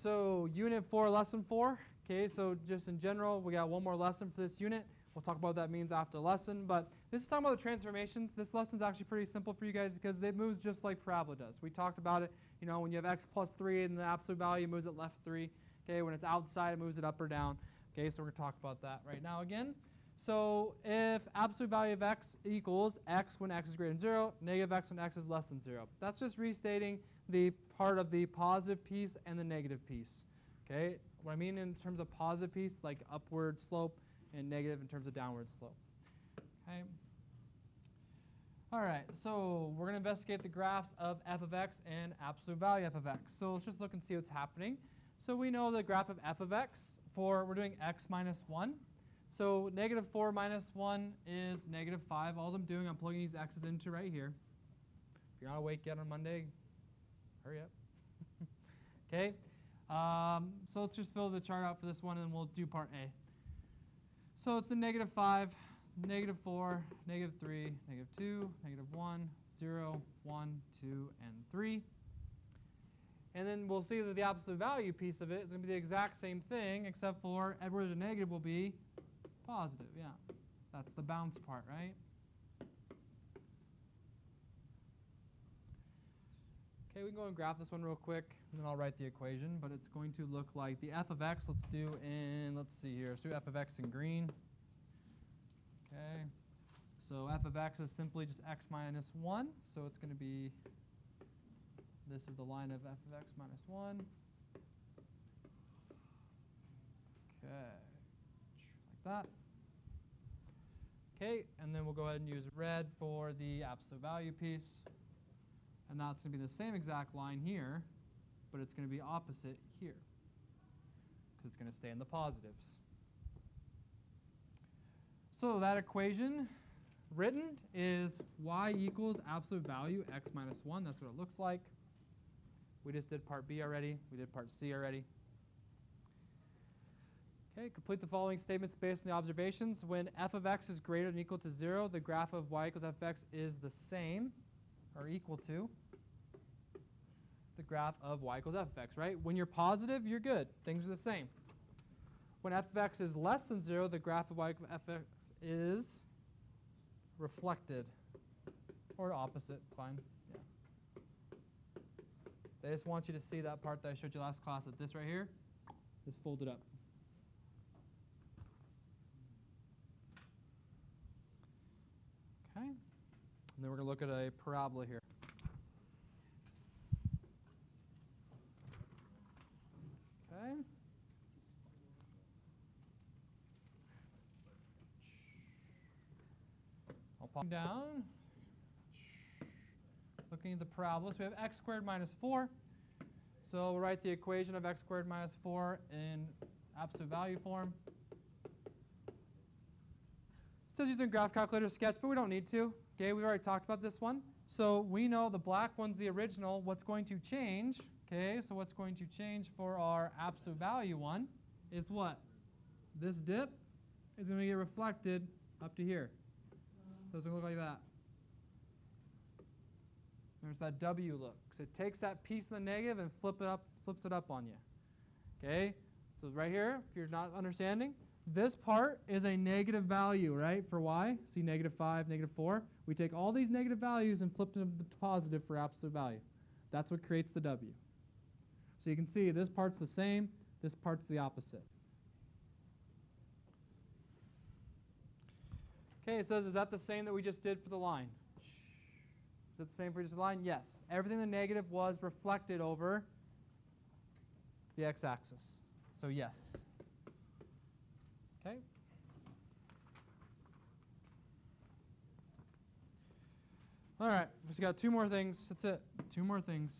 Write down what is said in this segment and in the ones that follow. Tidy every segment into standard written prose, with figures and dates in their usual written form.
So unit 4, lesson 4. Okay, so just in general, we got one more lesson for this unit. We'll talk about what that means after the lesson. But this is talking about the transformations. This lesson is actually pretty simple for you guys because it moves just like parabola does. We talked about it, when you have x plus 3 and the absolute value moves it left 3. Okay, when it's outside, it moves it up or down. Okay, so we're going to talk about that right now again. So if absolute value of x equals x when x is greater than 0, negative x when x is less than 0. That's just restating the part of the positive piece and the negative piece. Okay, what I mean in terms of positive piece, like upward slope, and negative in terms of downward slope. Okay. All right, so we're going to investigate the graphs of f of x and absolute value f of x. So let's just look and see what's happening. So we know the graph of f of x we're doing x minus 1. So negative 4 minus 1 is negative 5. All I'm doing, I'm plugging these x's into right here. If you're not awake yet on Monday, hurry up. Okay. So let's just fill the chart out for this one, and we'll do part A. So it's the negative 5, negative 4, negative 3, negative 2, negative 1, 0, 1, 2, and 3. And then we'll see that the absolute value piece of it is going to be the exact same thing, except for everywhere there's a negative will be positive. Yeah, that's the bounce part, right? Okay, we can go and graph this one real quick, and then I'll write the equation. But it's going to look like the f of x, let's see here. Let's do f of x in green. Okay, so f of x is simply just x minus 1. So it's going to be, this is the line of f of x minus 1. Okay, like that. Okay, and then we'll go ahead and use red for the absolute value piece. And that's going to be the same exact line here, but it's going to be opposite here, because it's going to stay in the positives. So that equation written is y equals absolute value x minus 1. That's what it looks like. We just did part B already. We did part C already. Okay, complete the following statements based on the observations. When f of x is greater than or equal to 0, the graph of y equals f of x is the same or equal to the graph of y equals f of x, right? When you're positive, you're good. Things are the same. When f of x is less than 0, the graph of y equals f of x is reflected, or opposite, fine. Yeah. They just want you to see that part that I showed you last class, that this right here is folded up. Okay, and then we're going to look at a parabola here. Okay. I'll pop down. Looking at the parabola, so we have x squared minus 4. So we'll write the equation of x squared minus 4 in absolute value form. It says using graph calculator sketch, but we don't need to. Okay, we've already talked about this one. So we know the black one's the original. What's going to change? Okay, so what's going to change for our absolute value one is what? This dip is going to get reflected up to here. So it's going to look like that. There's that W look. So it takes that piece in the negative and flips it up on you. Okay? So right here, if you're not understanding, this part is a negative value, right, for y. See negative 5, negative 4. We take all these negative values and flip them to positive for absolute value. That's what creates the W. So you can see this part's the same, this part's the opposite. Okay, it says, is that the same that we just did for the line? Is it the same for just the line? Yes. Everything in the negative was reflected over the x-axis. So yes. Okay. All right, we just got 2 more things. That's it. 2 more things.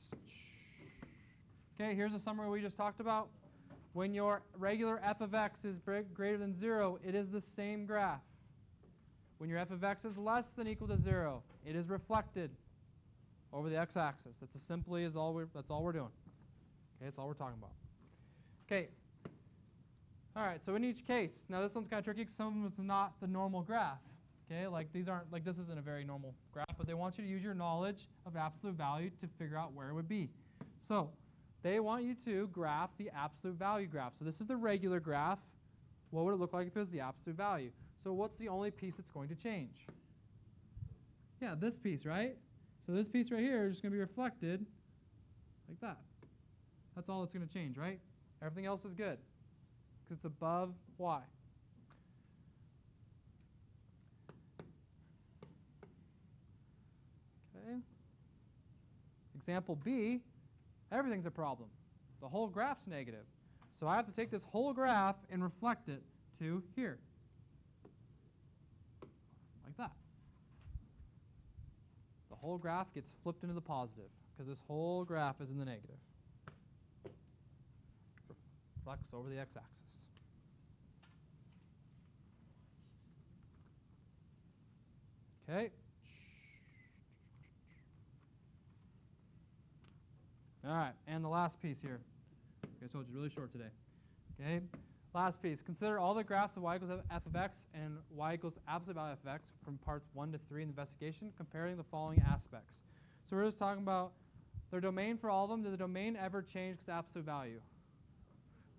Okay, here's a summary we just talked about. When your regular f of x is greater than 0, it is the same graph. When your f of x is less than or equal to 0, it is reflected over the x-axis. That's as simply as that's all we're doing. Okay, that's all we're talking about. Okay. All right, so in each case, now this one's kind of tricky because some of them is not the normal graph. Okay, like these aren't, like this isn't a very normal graph, but they want you to use your knowledge of absolute value to figure out where it would be. So They want you to graph the absolute value graph. So this is the regular graph. What would it look like if it was the absolute value? So what's the only piece that's going to change? Yeah, this piece, right? So this piece right here is just going to be reflected like that. That's all that's going to change, right? Everything else is good because it's above y. Okay. Example B, everything's a problem. The whole graph's negative. So I have to take this whole graph and reflect it to here. Like that. The whole graph gets flipped into the positive because this whole graph is in the negative. Reflects over the x-axis. Okay. All right, and the last piece here. I told you, really short today. Okay, last piece. Consider all the graphs of y equals f of x and y equals absolute value of x from parts 1 to 3 in the investigation, comparing the following aspects. So we're just talking about their domain for all of them. Did the domain ever change because absolute value?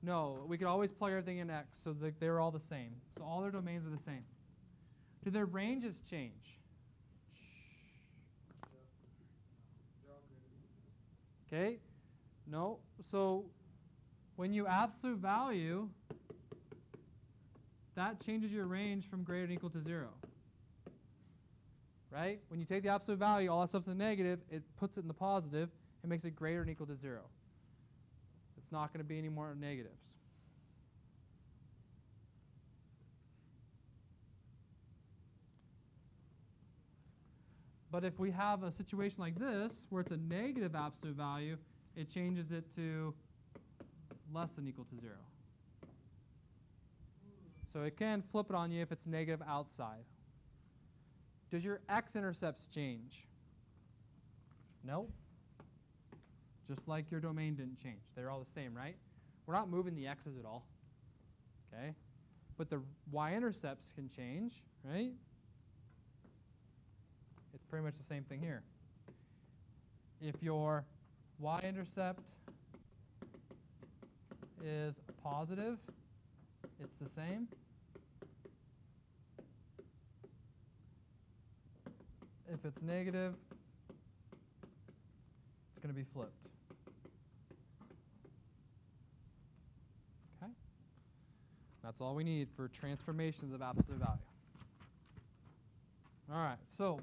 No, we could always plug everything in x, so they were all the same. So all their domains are the same. Do their ranges change? Okay, no. So when you absolute value, that changes your range from greater than or equal to 0. Right? When you take the absolute value, all that stuff's in the negative, it puts it in the positive and makes it greater than or equal to 0. It's not going to be any more negatives. But if we have a situation like this, where it's a negative absolute value, it changes it to less than or equal to 0. So it can flip it on you if it's negative outside. Does your x-intercepts change? No. Just like your domain didn't change. They're all the same, right? We're not moving the x's at all. Okay? But the y-intercepts can change, right? It's pretty much the same thing here. If your y-intercept is positive, it's the same. If it's negative, it's going to be flipped. Okay? That's all we need for transformations of absolute value. All right, so